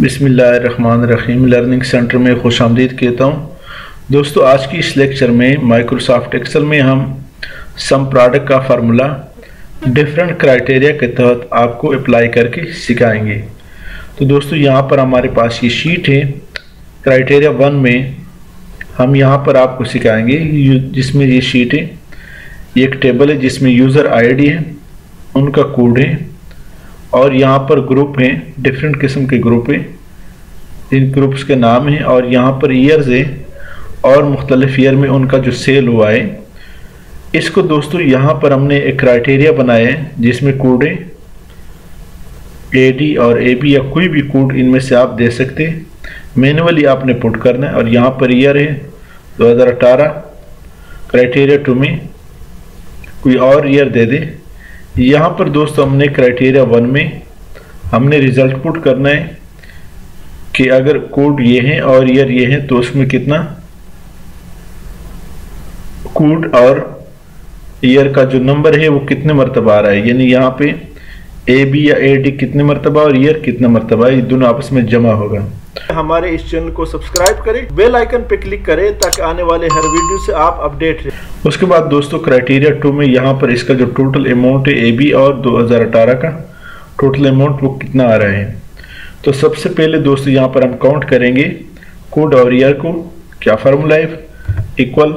बिस्मिल्लाहिर्रहमानिर्रहीम learning centre में खुशामदीद कहता हूँ। दोस्तों, आज की इस लेक्चर में माइक्रोसॉफ्ट एक्सेल में हम सम प्रोडक्ट का फार्मूला डिफरेंट क्राइटेरिया के तहत आपको अप्लाई करके सिखाएंगे। तो दोस्तों, यहाँ पर हमारे पास ये शीट है। क्राइटेरिया 1 में हम यहाँ पर आपको सिखाएंगे जिसमें ये शीट है। ये एक टेबल है जिसमें यूज़र आईडी है, उनका कोड है और यहाँ पर ग्रुप हैं, डिफरेंट किस्म के ग्रुप हैं, इन ग्रुप्स के नाम हैं और यहाँ पर ईयर्स है और मुख्तलिफ ईयर में उनका जो सेल हुआ है। इसको दोस्तों यहाँ पर हमने एक क्राइटेरिया बनाया है जिसमें कोड है AD और AB या कोई भी कोड इनमें से आप दे सकते हैं। मैनुअली आपने पुट करना है और यहाँ पर ईयर है 2018। क्राइटेरिया 2 में कोई और ईयर दे दे। यहाँ पर दोस्तों हमने क्राइटेरिया 1 में हमने रिजल्ट पुट करना है कि अगर कोड ये है और ईयर ये है तो उसमें कितना कोड और ईयर का जो नंबर है वो कितने मरतबा आ रहा है, यानी यहाँ पे AB या AD कितने मरतबा और ईयर कितने मरतबा, ये दोनों आपस में जमा होगा। हमारे इस चैनल को सब्सक्राइब करें, बेल आइकन पे क्लिक करें ताकि आने वाले हर वीडियो से आप अपडेट रहे। उसके बाद दोस्तों क्राइटेरिया 2 में यहाँ पर इसका जो टोटल अमाउंट है AB और 2018 का टोटल अमाउंट वो कितना आ रहा है। तो सबसे पहले दोस्तों यहाँ पर हम काउंट करेंगे कोड और ईयर को। क्या फार्मूला है? इक्वल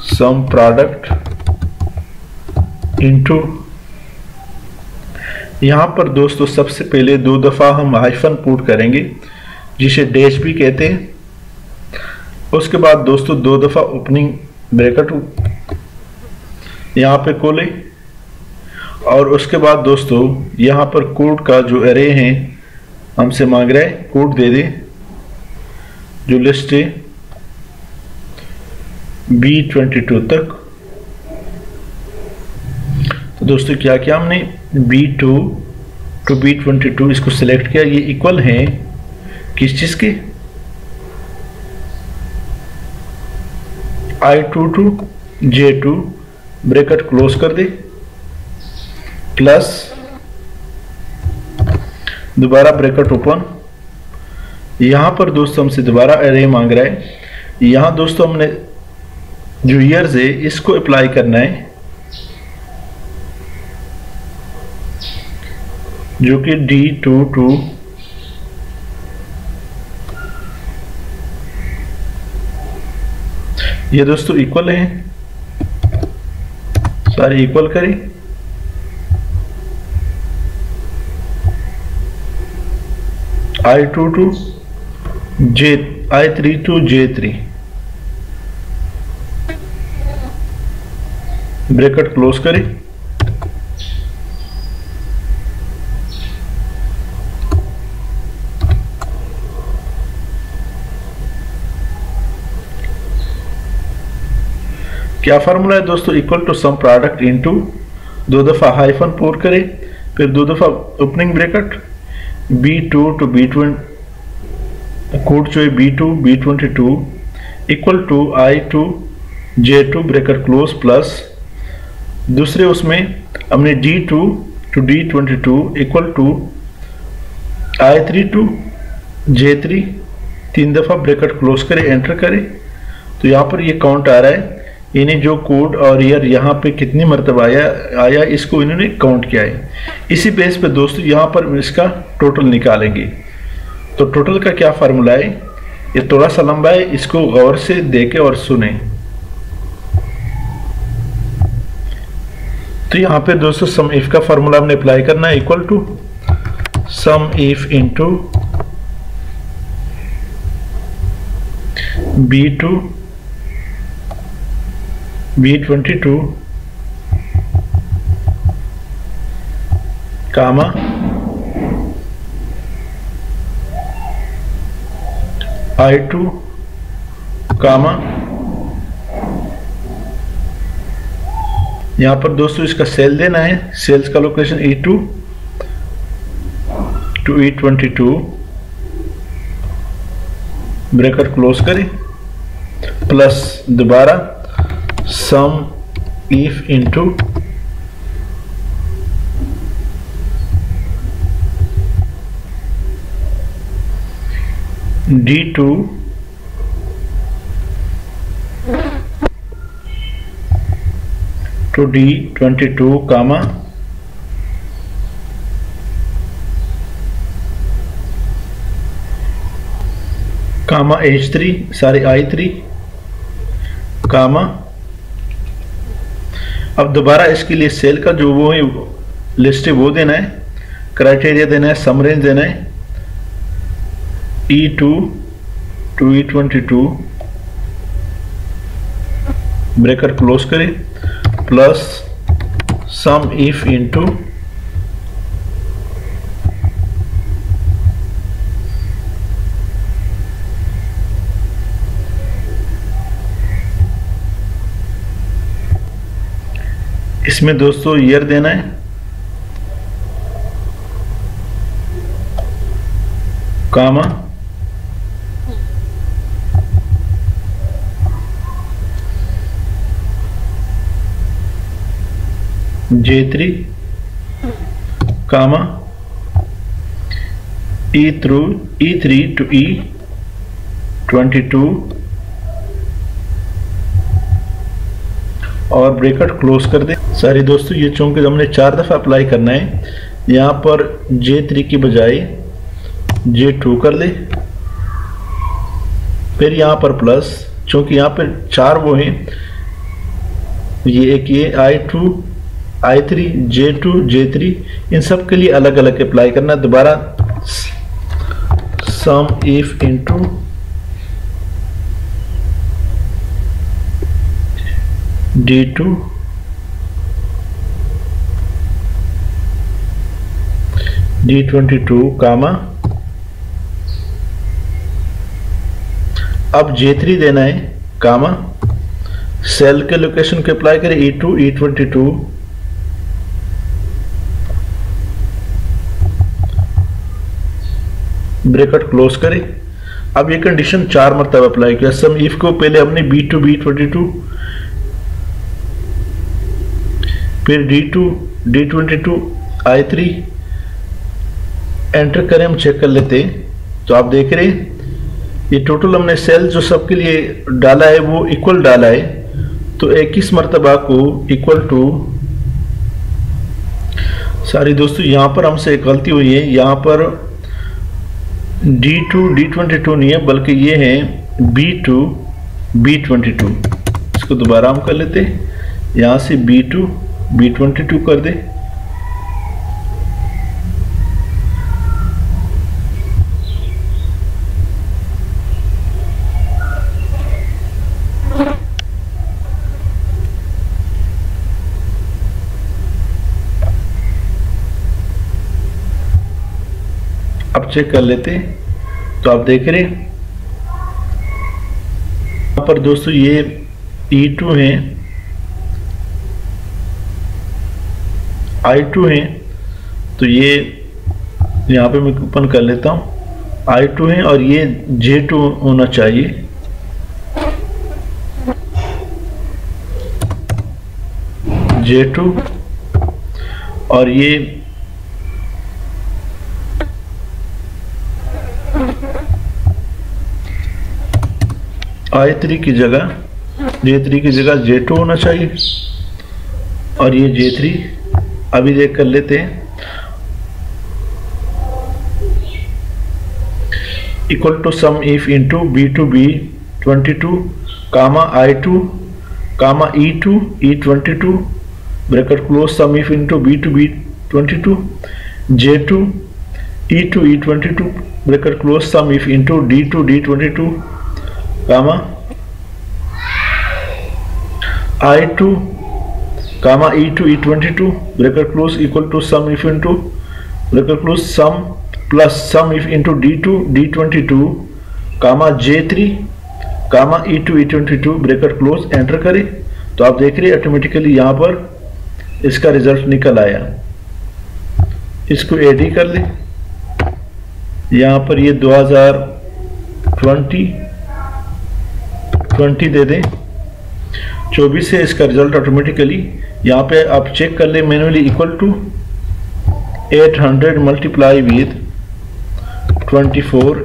सम प्रोडक्ट इनटू, यहाँ पर दोस्तों सबसे पहले 2 दफ़ा हम हाइफन पुट करेंगे जिसे डैश भी कहते हैं। उसके बाद दोस्तों 2 दफ़ा ओपनिंग ब्रैकेट यहाँ पे खोले और उसके बाद दोस्तों यहाँ पर कोड का जो एरे है हमसे मांग रहा है कोड दे दे, जो लिस्ट है B22 तक। तो दोस्तों क्या किया हमने, B2 टू B22 इसको सिलेक्ट किया। ये इक्वल है किस चीज के, I2 to J2 bracket close कर दे प्लस दोबारा ब्रैकेट ओपन। यहां पर दोस्तों हमसे दोबारा एरे मांग रहा है। यहां दोस्तों हमने जो ईयर्स है इसको अप्लाई करना है जो कि D22 ये दोस्तों इक्वल है, सारे इक्वल करें। I2 to I3 to J3 bracket close करें। क्या फार्मूला है दोस्तों, equal to sum product into 2 दफ़ा हाइफन पुट करें, फिर 2 दफ़ा opening bracket B2 to B20 code जो है B2 B22 equal to I2 J2 bracket close plus दूसरे उसमें हमने D2 to D22 equal to I3 to J3 3 दफ़ा ब्रैकेट क्लोज करें, एंटर करें। तो यहाँ पर ये काउंट आ रहा है, यानी जो कोड और ईयर यहाँ पे कितनी मरतबा आया इसको इन्होंने काउंट किया है। इसी बेस पे दोस्तों यहाँ पर इसका टोटल निकालेंगे। तो टोटल का क्या फार्मूला है, ये थोड़ा सा लंबा है, इसको गौर से देखें और सुने। तो यहाँ पे दोस्तों सम इफ का फार्मूला हमने अप्लाई करना है, equal to sum if into B2 B22 comma I2 comma, यहाँ पर दोस्तों इसका सेल देना है। सेल्स का location E2 to E22 bracket close करें प्लस दोबारा sum if into D2 to D22 comma H3 सारे I3 कामा। अब दोबारा इसके लिए सेल का जो वो है लिस्ट है वो देना है, क्राइटेरिया देना है, सम रेंज देना है, E2 to E22 bracket close करें प्लस सम इफ इनटू इसमें दोस्तों ईयर देना है, कामा J3 comma E3 to E22 और ब्रैकेट क्लोज कर दे। सारी दोस्तों ये चूंकि हमने 4 दफा अप्लाई करना है, यहाँ पर J3 की बजाय J2 कर ले, फिर यहाँ पर प्लस, चूंकि यहाँ पर 4 वो हैं, ये एक ये I2 I3 J2 J3 इन सब के लिए अलग अलग अप्लाई करना। दोबारा sum if into D2 D22 कामा अब J3 देना है, कामा सेल के लोकेशन को अप्लाई करें E2 E22 ब्रैकेट क्लोज करें। अब ये कंडीशन 4 मरतबा अप्लाई किया। सम इफ को पहले हमने B2 B22 फिर D2 D22 I3 एंटर करें, हम चेक कर लेते हैं। तो आप देख रहे हैं ये टोटल हमने सेल जो सबके लिए डाला है वो इक्वल डाला है, तो 21 मरतबा को इक्वल टू, सारी दोस्तों यहाँ पर हमसे एक गलती हुई है, यहाँ पर D2 D22 नहीं है बल्कि ये है B2 B22। इसको दोबारा हम कर लेते हैं, यहाँ से B2 B22 कर दे। अब चेक कर लेते हैं, तो आप देख रहे हैं यहाँ पर दोस्तों ये E2 है I2 है, तो ये यहाँ पे मैं ओपन कर लेता हूँ, I2 है और ये J2 होना चाहिए। J2 और ये I3 की जगह J3 की जगह J2 होना चाहिए और ये J3 अभी देख कर लेते हैं। Equal to sum if into B2 B22 comma I2 comma E2 E22 bracket close sum if into B2 B22 J2 E2 E22 bracket close sum if into D2 D22 comma I2 comma E2 E22 bracket close equal to sum if into bracket close sum plus sum if into D2 D22 comma J3 comma E2 E22 bracket close enter करें। तो आप देख रहे हैं automatically यहाँ पर इसका result निकल आया। इसको एडी कर ले, यहाँ पर ये 2020 दे दें, 24 से इसका रिजल्ट ऑटोमेटिकली यहाँ पे आप चेक कर ले manually. Equal to 800 multiply with 24,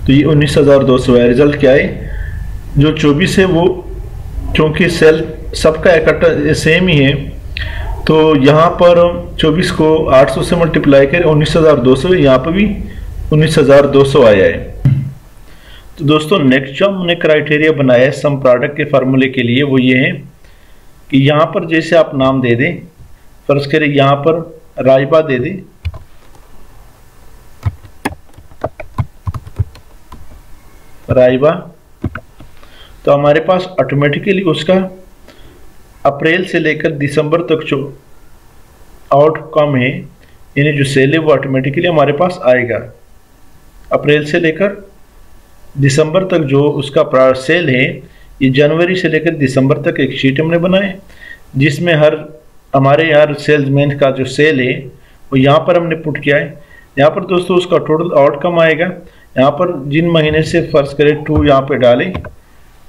तो ये 19,200 है। रिजल्ट क्या है, जो 24 है वो क्योंकि सेल सबका इकट्ठा सेम ही है, तो यहाँ पर 24 को 800 से मल्टीप्लाई करें 19,200, यहाँ पर भी 19,200 आया है। तो दोस्तों नेक्स्ट जो हमने क्राइटेरिया बनाया है सम प्रोडक्ट के फार्मूले के लिए वो ये है कि यहाँ पर जैसे आप नाम दे दें, फर्ज करें यहाँ पर राइबा दे दें, राइबा, तो हमारे पास ऑटोमेटिकली उसका अप्रैल से लेकर दिसंबर तक जो आउटकम है यानी जो सेल है वो ऑटोमेटिकली हमारे पास आएगा। अप्रैल से लेकर दिसंबर तक जो उसका सेल है, ये जनवरी से लेकर दिसंबर तक एक शीट हमने बनाए जिसमें हमारे यहाँ सेल्समैन का जो सेल है वो यहाँ पर हमने पुट किया है। यहाँ पर दोस्तों उसका टोटल आउटकम आएगा। यहाँ पर जिन महीने से फर्ज करें 2 यहाँ पे डालें,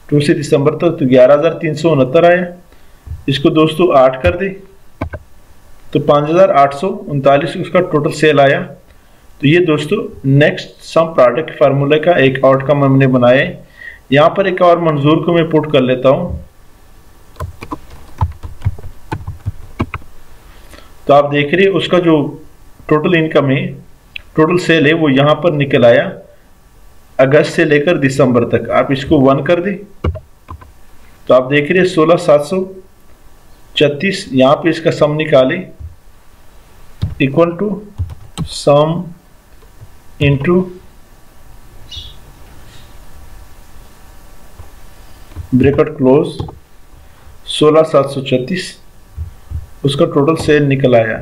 2 से दिसंबर तक, तो 11,369 आया। इसको दोस्तों 8 कर दे तो 5,839 उसका टोटल सेल आया। तो ये दोस्तों नेक्स्ट सम प्रोडक्ट फार्मूले का एक आउटकम हमने बनाया है। यहाँ पर एक और मंजूर को मैं पुट कर लेता हूँ, तो आप देख रहे हैं उसका जो टोटल इनकम है, टोटल सेल है वो यहाँ पर निकल आया अगस्त से लेकर दिसंबर तक। आप इसको 1 कर दें तो आप देख रहे हैं 16,736, यहाँ पे इसका सम निकाले equal to sum into bracket close 16,736 उसका टोटल सेल निकल आया।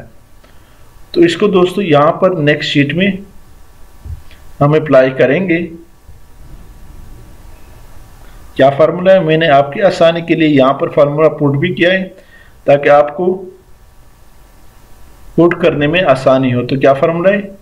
तो इसको दोस्तों यहाँ पर नेक्स्ट शीट में हम अप्लाई करेंगे। क्या फार्मूला है, मैंने आपकी आसानी के लिए यहाँ पर फार्मूला पुट भी किया है ताकि आपको पुट करने में आसानी हो। तो क्या फार्मूला है,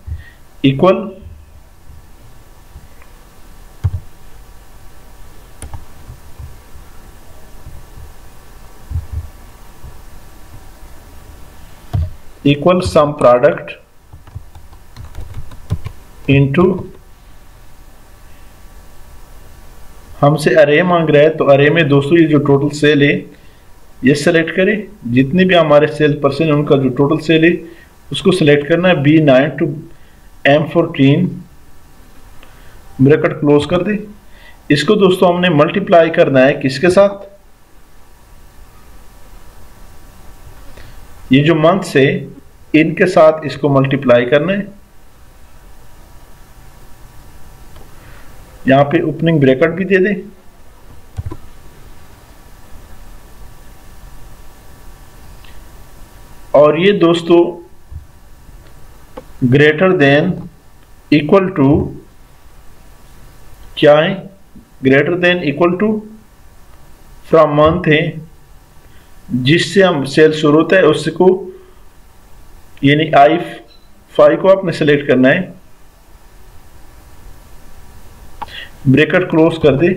इक्वल सम प्रोडक्ट इनटू, हमसे अरे मांग रहा है तो अरे में दोस्तों ये जो टोटल सेल है ये सेलेक्ट करें, जितने भी हमारे सेल पर्सन है उनका जो टोटल सेल है उसको सिलेक्ट करना है। B9 to M14 bracket close कर दे। इसको दोस्तों हमने मल्टीप्लाई करना है किसके साथ, ये जो मंथ है इनके साथ इसको मल्टीप्लाई करना है। यहां पे ओपनिंग ब्रैकेट भी दे दें और ये दोस्तों ग्रेटर देन इक्वल टू क्या है, greater than equal to from month है जिससे हम सेल शुरू होता है उसको, यानी I5 को आपने सेलेक्ट करना है, ब्रैकेट क्लोज कर दे।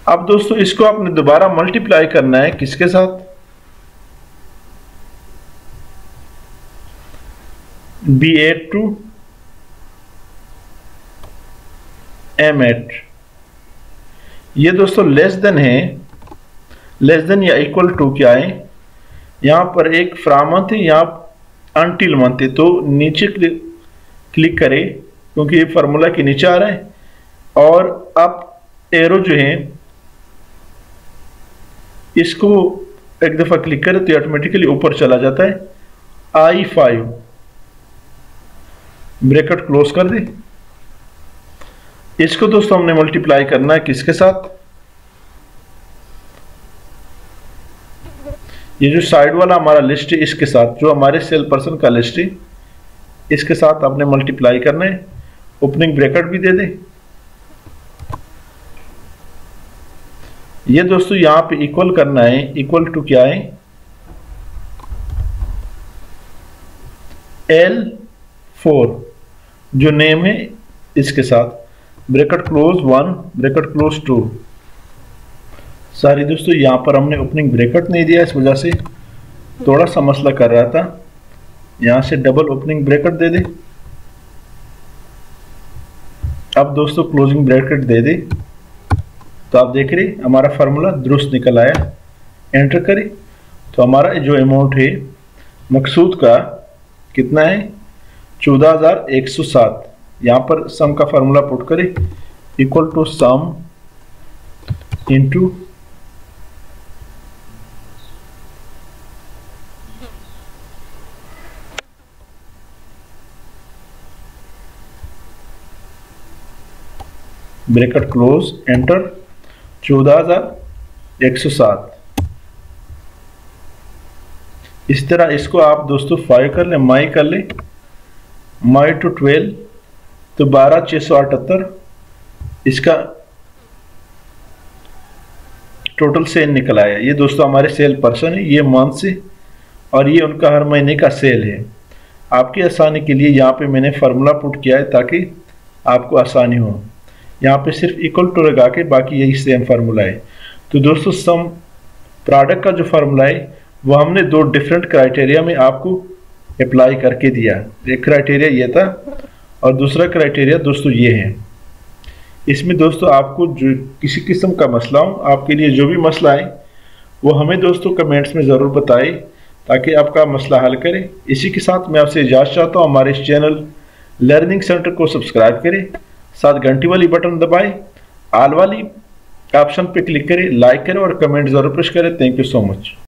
अब दोस्तों इसको आपने दोबारा मल्टीप्लाई करना है किसके साथ, B8 to M8। ये दोस्तों लेस देन है, लेस देन या इक्वल टू क्या है, यहां पर एक फ्रॉम मंथ है, यहां अनटिल मंथ है, तो नीचे क्लिक करें क्योंकि ये फार्मूला के नीचे आ रहा है और आप एरो जो है इसको एक दफा क्लिक करें तो ऑटोमेटिकली ऊपर चला जाता है। I5 ब्रैकेट क्लोज कर दे। इसको दोस्तों हमने मल्टीप्लाई करना है किसके साथ, ये जो साइड वाला हमारा लिस्ट है इसके साथ, जो हमारे सेल पर्सन का लिस्ट है इसके साथ आपने मल्टीप्लाई करना है। ओपनिंग ब्रैकेट भी दे दें। ये दोस्तों यहां पे इक्वल करना है, इक्वल टू क्या है, L4 जो नेम है इसके साथ ब्रैकेट क्लोज 1 ब्रैकेट क्लोज 2। सारी दोस्तों यहाँ पर हमने ओपनिंग ब्रैकेट नहीं दिया, इस वजह से थोड़ा सा मसला कर रहा था। यहाँ से डबल ओपनिंग ब्रैकेट दे दे अब दोस्तों क्लोजिंग ब्रैकेट दे दे तो आप देख रहे हमारा फार्मूला दुरुस्त निकल आया। एंटर करें तो हमारा जो अमाउंट है मकसूद का कितना है 14,107। यहाँ पर सम का फार्मूला पुट करें equal to sum into bracket close, enter 14,107। इस तरह इसको आप दोस्तों 5 कर लें, माई कर लें, माई टू 12 तो 12,678 इसका टोटल सेल निकल आया। ये दोस्तों हमारे सेल पर्सन है, ये मंथ से और ये उनका हर महीने का सेल है। आपकी आसानी के लिए यहाँ पे मैंने फार्मूला पुट किया है ताकि आपको आसानी हो। यहाँ पे सिर्फ इक्वल टू लगा के बाकी यही सेम फार्मूला है। तो दोस्तों सम प्रोडक्ट का जो फार्मूला है वो हमने 2 डिफरेंट क्राइटेरिया में आपको अप्लाई करके दिया। एक क्राइटेरिया ये था और दूसरा क्राइटेरिया दोस्तों ये है। इसमें दोस्तों आपको जो किसी किस्म का मसला हो, आपके लिए जो भी मसला है वो हमें दोस्तों कमेंट्स में ज़रूर बताएं ताकि आपका मसला हल करें। इसी के साथ मैं आपसे इजाज़त चाहता हूँ। हमारे इस चैनल लर्निंग सेंटर को सब्सक्राइब करें, साथ घंटी वाली बटन दबाएं, ऑल वाली ऑप्शन पे क्लिक करें, लाइक करें और कमेंट ज़रूर पुश करें। Thank you so much.